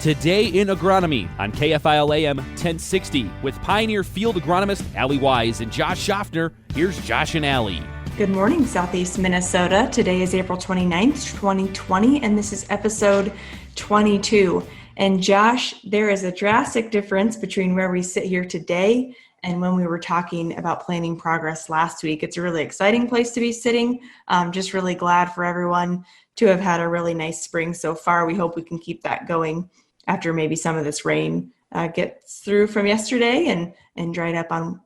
Today in Agronomy on KFIL AM 1060 with Pioneer Field Agronomist Allie Wise and Josh Schaffner. Here's Josh and Allie. Good morning, Southeast Minnesota. Today is April 29th, 2020, and this is episode 22. And Josh, there is a drastic difference between where we sit here today and when we were talking about planning progress last week. It's a really exciting place to be sitting. Just really glad for everyone to have had a really nice spring so far. We hope we can keep that going after maybe some of this rain gets through from yesterday and dried up on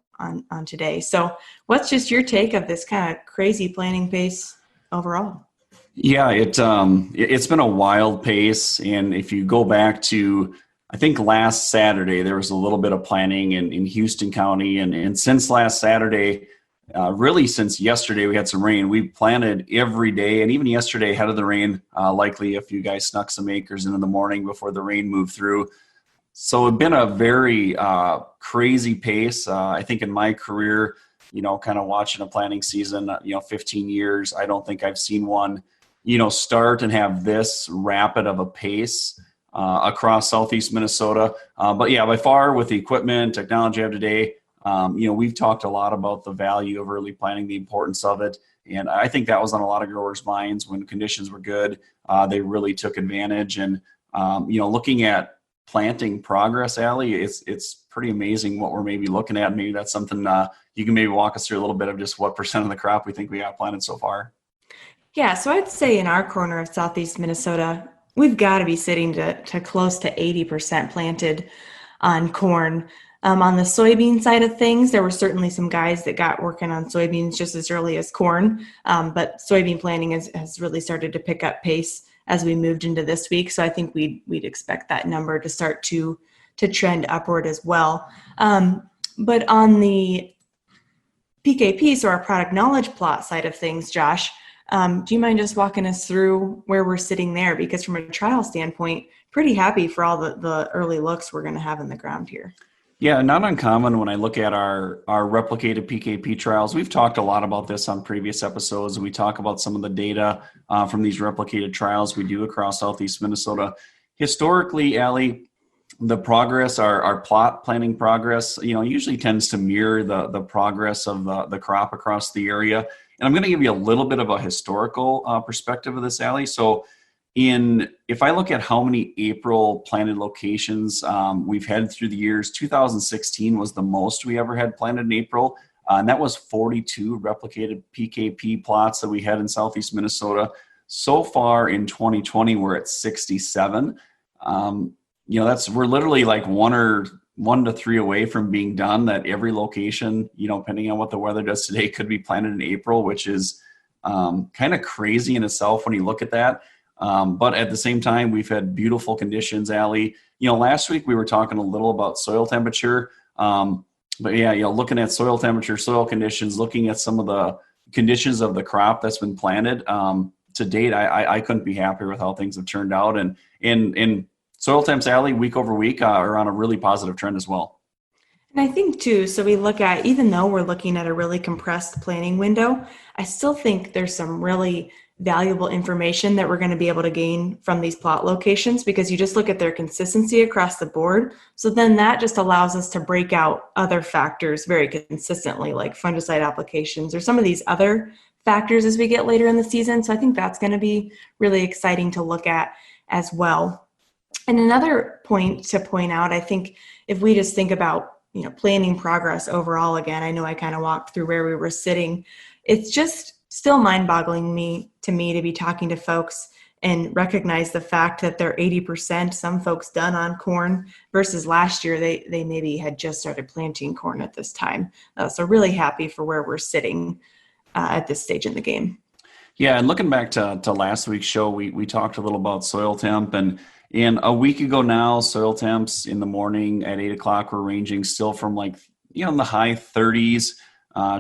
today. So what's just your take of this kind of crazy planning pace overall? Yeah, it's been a wild pace. And if you go back to, I think last Saturday, there was a little bit of planning in Houston County. And since last Saturday, really since yesterday, we had some rain. We planted every day, and even yesterday ahead of the rain, likely a few guys snuck some acres in the morning before the rain moved through. So it's been a very crazy pace. I think in my career, kind of watching a planting season, 15 years, I don't think I've seen one, start and have this rapid of a pace across Southeast Minnesota. But yeah, by far with the equipment, technology of today, we've talked a lot about the value of early planting, the importance of it. And I think that was on a lot of growers' minds when conditions were good. They really took advantage. And, looking at planting progress, Allie, it's pretty amazing what we're maybe looking at. Maybe that's something you can maybe walk us through a little bit of just what % of the crop we think we got planted so far. Yeah, so I'd say in our corner of Southeast Minnesota, we've got to be sitting to close to 80% planted on corn. On the soybean side of things, there were certainly some guys that got working on soybeans just as early as corn, but soybean planting has really started to pick up pace as we moved into this week. So I think we'd expect that number to start to trend upward as well. But on the PKP, so our product knowledge plot side of things, Josh, do you mind just walking us through where we're sitting there? Because from a trial standpoint, pretty happy for all the early looks we're going to have in the ground here. Yeah, not uncommon when I look at our replicated PKP trials. We've talked a lot about this on previous episodes, and we talk about some of the data from these replicated trials we do across Southeast Minnesota. Historically, Allie, the progress, our plot planning progress, usually tends to mirror the progress of the crop across the area. And I'm going to give you a little bit of a historical perspective of this, Allie. So if I look at how many April planted locations we've had through the years, 2016 was the most we ever had planted in April. And that was 42 replicated PKP plots that we had in Southeast Minnesota. So far in 2020, we're at 67. We're literally like one to three away from being done, that every location, depending on what the weather does today, could be planted in April, which is kind of crazy in itself when you look at that. But at the same time, we've had beautiful conditions, Allie. Last week we were talking a little about soil temperature. But yeah, looking at soil temperature, soil conditions, looking at some of the conditions of the crop that's been planted to date, I couldn't be happier with how things have turned out. And soil temps, Allie, week over week are on a really positive trend as well. And I think too, so we look at, even though we're looking at a really compressed planning window, I still think there's some really valuable information that we're going to be able to gain from these plot locations, because you just look at their consistency across the board. So then that just allows us to break out other factors very consistently, like fungicide applications or some of these other factors as we get later in the season. So I think that's going to be really exciting to look at as well. And another point to point out, I think if we just think about, planning progress overall, again, I know I kind of walked through where we were sitting. It's just still mind-boggling to me to be talking to folks and recognize the fact that they're 80%, some folks done on corn, versus last year they maybe had just started planting corn at this time. So really happy for where we're sitting at this stage in the game. Yeah, and looking back to last week's show, we talked a little about soil temp, and a week ago now, soil temps in the morning at 8 o'clock were ranging still from in the high 30s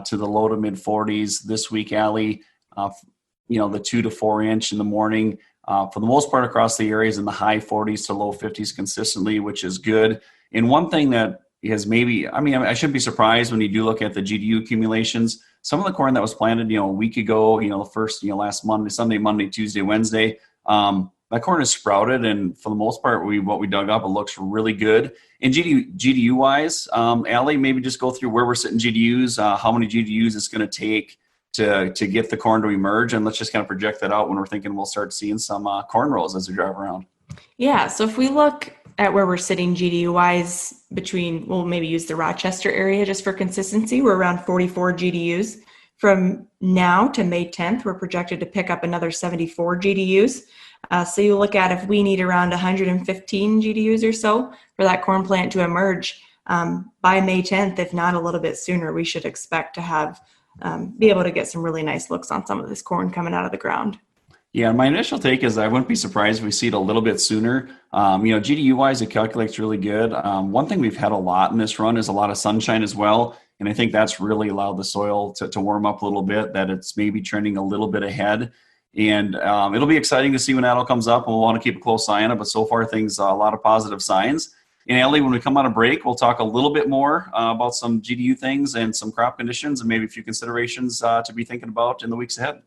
to the low to mid 40s. This week, Allie, the 2 to 4 inch in the morning, for the most part across the areas in the high 40s to low 50s consistently, which is good. And one thing that has I shouldn't be surprised when you do look at the GDU accumulations. Some of the corn that was planted, a week ago, the first, last Monday, Sunday, Monday, Tuesday, Wednesday, that corn is sprouted, and for the most part, what we dug up, it looks really good. And GDU wise, Allie, maybe just go through where we're sitting GDUs, how many GDUs it's going to take to get the corn to emerge, and let's just kind of project that out when we're thinking we'll start seeing some corn rows as we drive around. Yeah, so if we look at where we're sitting GDU wise we'll maybe use the Rochester area just for consistency. We're around 44 GDUs. From now to May 10th, we're projected to pick up another 74 GDUs. So you look at if we need around 115 GDUs or so for that corn plant to emerge by May 10th, if not a little bit sooner, we should expect to have be able to get some really nice looks on some of this corn coming out of the ground. Yeah, my initial take is I wouldn't be surprised if we see it a little bit sooner. GDU-wise, it calculates really good. One thing we've had a lot in this run is a lot of sunshine as well, and I think that's really allowed the soil to warm up a little bit, that it's maybe trending a little bit ahead. And it'll be exciting to see when that all comes up, and we'll want to keep a close eye on it. But so far, things, a lot of positive signs. And Allie, when we come on a break, we'll talk a little bit more about some GDU things and some crop conditions and maybe a few considerations to be thinking about in the weeks ahead.